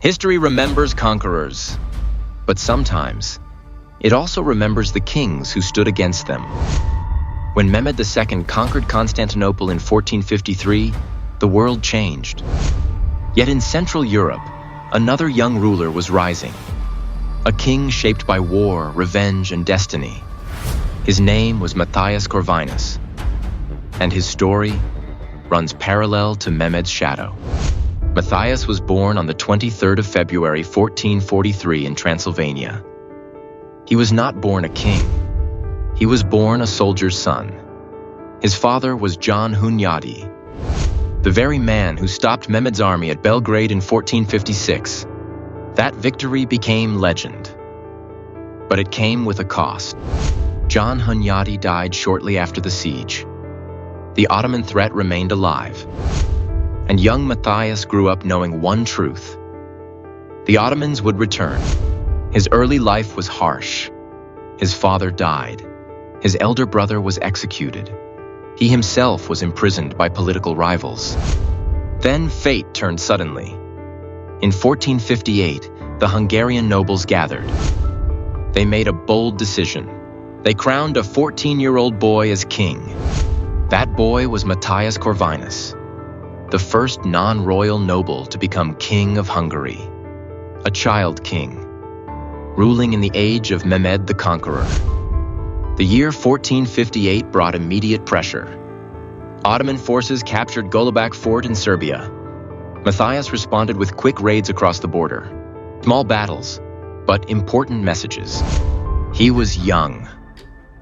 History remembers conquerors, but sometimes it also remembers the kings who stood against them. When Mehmed II conquered Constantinople in 1453, the world changed. Yet in Central Europe, another young ruler was rising. A king shaped by war, revenge, and destiny. His name was Matthias Corvinus, and his story runs parallel to Mehmed's shadow. Matthias was born on the 23rd of February 1443 in Transylvania. He was not born a king. He was born a soldier's son. His father was John Hunyadi, the very man who stopped Mehmed's army at Belgrade in 1456. That victory became legend. But it came with a cost. John Hunyadi died shortly after the siege. The Ottoman threat remained alive. And young Matthias grew up knowing one truth: the Ottomans would return. His early life was harsh. His father died. His elder brother was executed. He himself was imprisoned by political rivals. Then fate turned suddenly. In 1458, the Hungarian nobles gathered. They made a bold decision. They crowned a 14-year-old boy as king. That boy was Matthias Corvinus, the first non-royal noble to become king of Hungary, a child king, ruling in the age of Mehmed the Conqueror. The year 1458 brought immediate pressure. Ottoman forces captured Golubak Fort in Serbia. Matthias responded with quick raids across the border. Small battles, but important messages. He was young,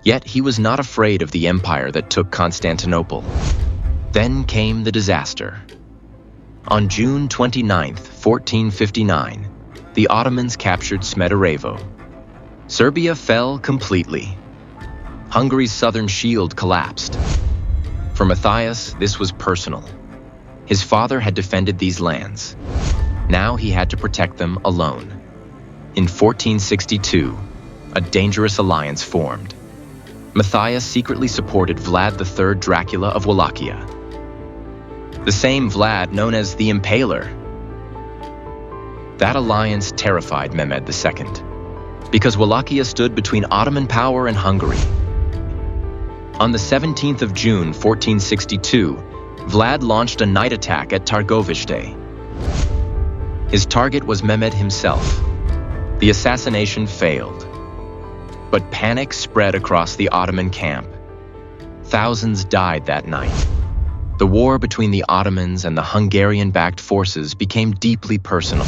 yet he was not afraid of the empire that took Constantinople. Then came the disaster. On June 29, 1459, the Ottomans captured Smederevo. Serbia fell completely. Hungary's southern shield collapsed. For Matthias, this was personal. His father had defended these lands. Now he had to protect them alone. In 1462, a dangerous alliance formed. Matthias secretly supported Vlad III Dracula of Wallachia, the same Vlad known as the Impaler. That alliance terrified Mehmed II, because Wallachia stood between Ottoman power and Hungary. On the 17th of June 1462, Vlad launched a night attack at Targovishte. His target was Mehmed himself. The assassination failed, but panic spread across the Ottoman camp. Thousands died that night. The war between the Ottomans and the Hungarian-backed forces became deeply personal.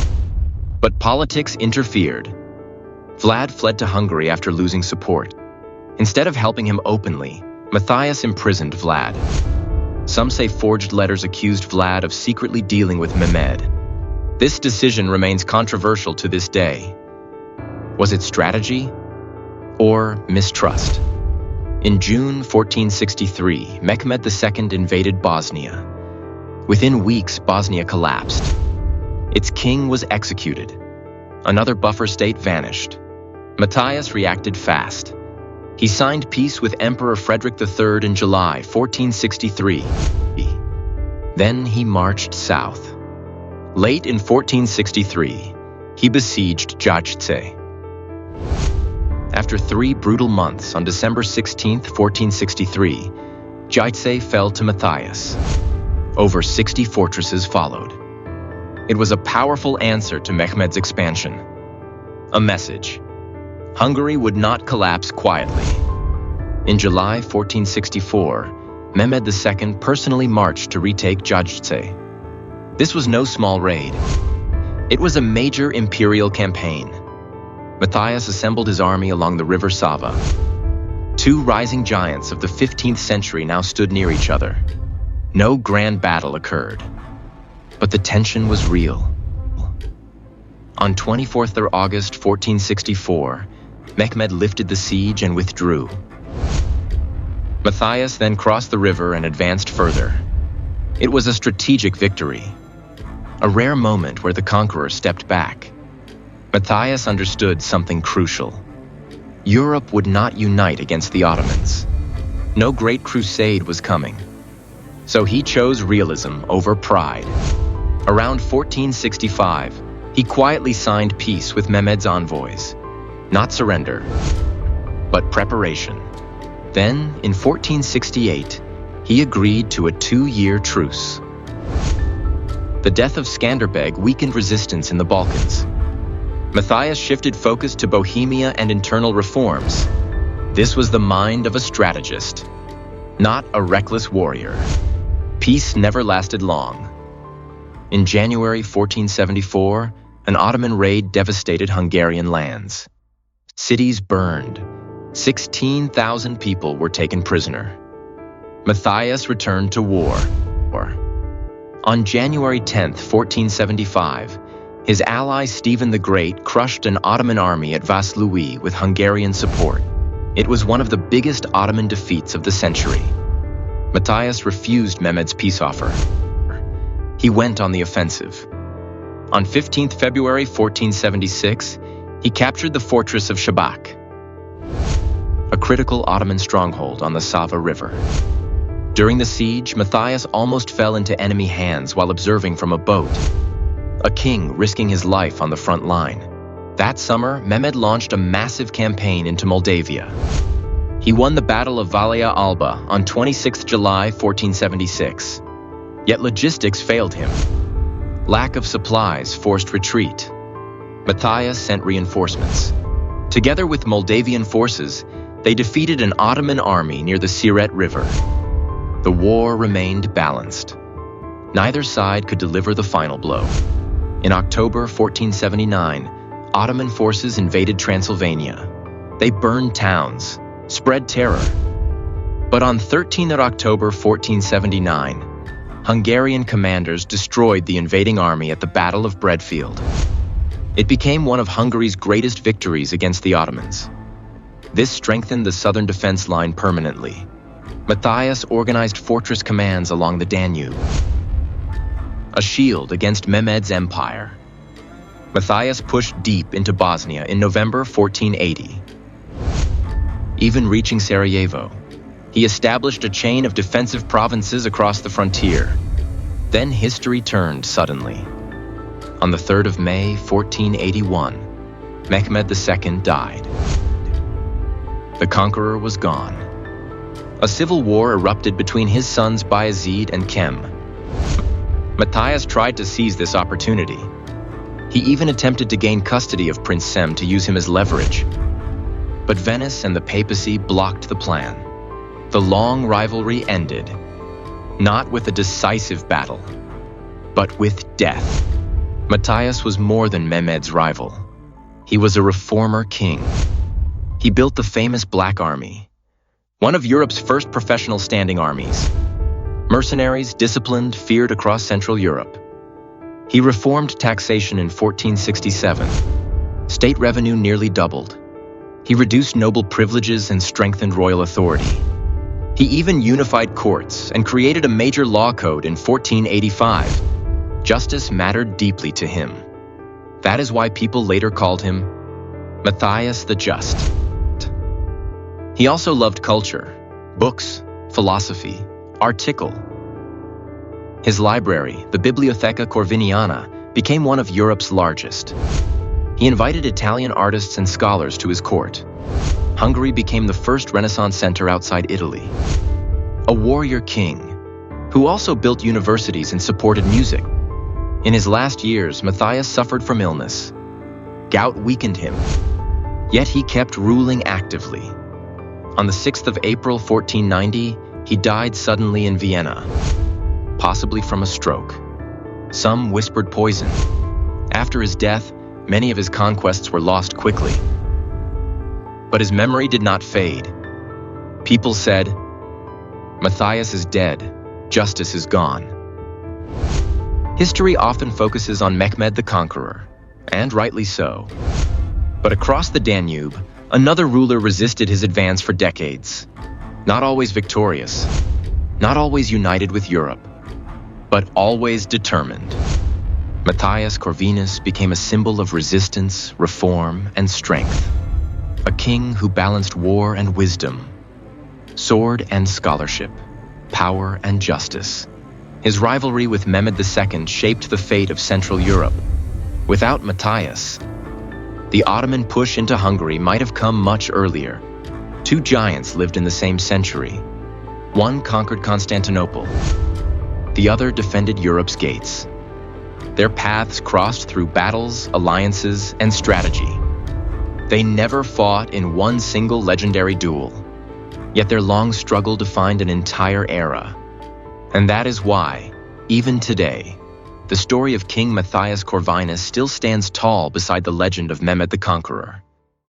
But politics interfered. Vlad fled to Hungary after losing support. Instead of helping him openly, Matthias imprisoned Vlad. Some say forged letters accused Vlad of secretly dealing with Mehmed. This decision remains controversial to this day. Was it strategy or mistrust? In June 1463, Mehmed II invaded Bosnia. Within weeks, Bosnia collapsed. Its king was executed. Another buffer state vanished. Matthias reacted fast. He signed peace with Emperor Frederick III in July 1463. Then he marched south. Late in 1463, he besieged 𝐺HC. After 3 brutal months, on December 16, 1463, 𝐺HC fell to Matthias. Over 60 fortresses followed. It was a powerful answer to Mehmed's expansion. A message: Hungary would not collapse quietly. In July 1464, Mehmed II personally marched to retake 𝐺HC. This was no small raid. It was a major imperial campaign. Matthias assembled his army along the river Sava. 2 rising giants of the 15th century now stood near each other. No grand battle occurred, but the tension was real. On 24th of August 1464, Mehmed lifted the siege and withdrew. Matthias then crossed the river and advanced further. It was a strategic victory, a rare moment where the conqueror stepped back. Matthias understood something crucial. Europe would not unite against the Ottomans. No great crusade was coming. So he chose realism over pride. Around 1465, He quietly signed peace with Mehmed's envoys. Not surrender, but preparation. Then, in 1468, he agreed to a 2-year truce. The death of Skanderbeg weakened resistance in the Balkans. Matthias shifted focus to Bohemia and internal reforms. This was the mind of a strategist, not a reckless warrior. Peace never lasted long. In January 1474, an Ottoman raid devastated Hungarian lands. Cities burned. 16,000 people were taken prisoner. Matthias returned to war. On January 10, 1475, his ally Stephen the Great crushed an Ottoman army at Vaslui with Hungarian support. It was one of the biggest Ottoman defeats of the century. Matthias refused Mehmed's peace offer. He went on the offensive. On 15 February 1476, he captured the fortress of Shabak, a critical Ottoman stronghold on the Sava River. During the siege, Matthias almost fell into enemy hands while observing from a boat, a king risking his life on the front line. That summer, Mehmed launched a massive campaign into Moldavia. He won the Battle of Valea Alba on 26 July 1476. Yet logistics failed him. Lack of supplies forced retreat. Matthias sent reinforcements. Together with Moldavian forces, they defeated an Ottoman army near the Siret River. The war remained balanced. Neither side could deliver the final blow. In October 1479, Ottoman forces invaded Transylvania. They burned towns, spread terror. But on 13 October 1479, Hungarian commanders destroyed the invading army at the Battle of Bredfield. It became one of Hungary's greatest victories against the Ottomans. This strengthened the southern defense line permanently. Matthias organized fortress commands along the Danube, a shield against Mehmed's empire. Matthias pushed deep into Bosnia in November 1480. Even reaching Sarajevo, he established a chain of defensive provinces across the frontier. Then history turned suddenly. On the 3rd of May, 1481, Mehmed II died. The conqueror was gone. A civil war erupted between his sons Bayezid and Kem. Matthias tried to seize this opportunity. He even attempted to gain custody of Prince Sem to use him as leverage. But Venice and the papacy blocked the plan. The long rivalry ended, not with a decisive battle, but with death. Matthias was more than Mehmed's rival. He was a reformer king. He built the famous Black Army, one of Europe's first professional standing armies. Mercenaries, disciplined, feared across Central Europe. He reformed taxation in 1467. State revenue nearly doubled. He reduced noble privileges and strengthened royal authority. He even unified courts and created a major law code in 1485. Justice mattered deeply to him. That is why people later called him Matthias the Just. He also loved culture, books, philosophy, article. His library, the Bibliotheca Corviniana, became one of Europe's largest. He invited Italian artists and scholars to his court. Hungary became the first Renaissance center outside Italy. A warrior king, who also built universities and supported music. In his last years, Matthias suffered from illness. Gout weakened him, yet he kept ruling actively. On the 6th of April 1490, he died suddenly in Vienna, possibly from a stroke. Some whispered poison. After his death, many of his conquests were lost quickly. But his memory did not fade. People said, Matthias is dead, justice is gone. History often focuses on Mehmed the Conqueror, and rightly so. But across the Danube, another ruler resisted his advance for decades. Not always victorious, not always united with Europe, but always determined. Matthias Corvinus became a symbol of resistance, reform, and strength. A king who balanced war and wisdom, sword and scholarship, power and justice. His rivalry with Mehmed II shaped the fate of Central Europe. Without Matthias, the Ottoman push into Hungary might have come much earlier. Two giants lived in the same century. One conquered Constantinople. The other defended Europe's gates. Their paths crossed through battles, alliances, and strategy. They never fought in one single legendary duel, yet their long struggle defined an entire era. And that is why, even today, the story of King Matthias Corvinus still stands tall beside the legend of Mehmed the Conqueror.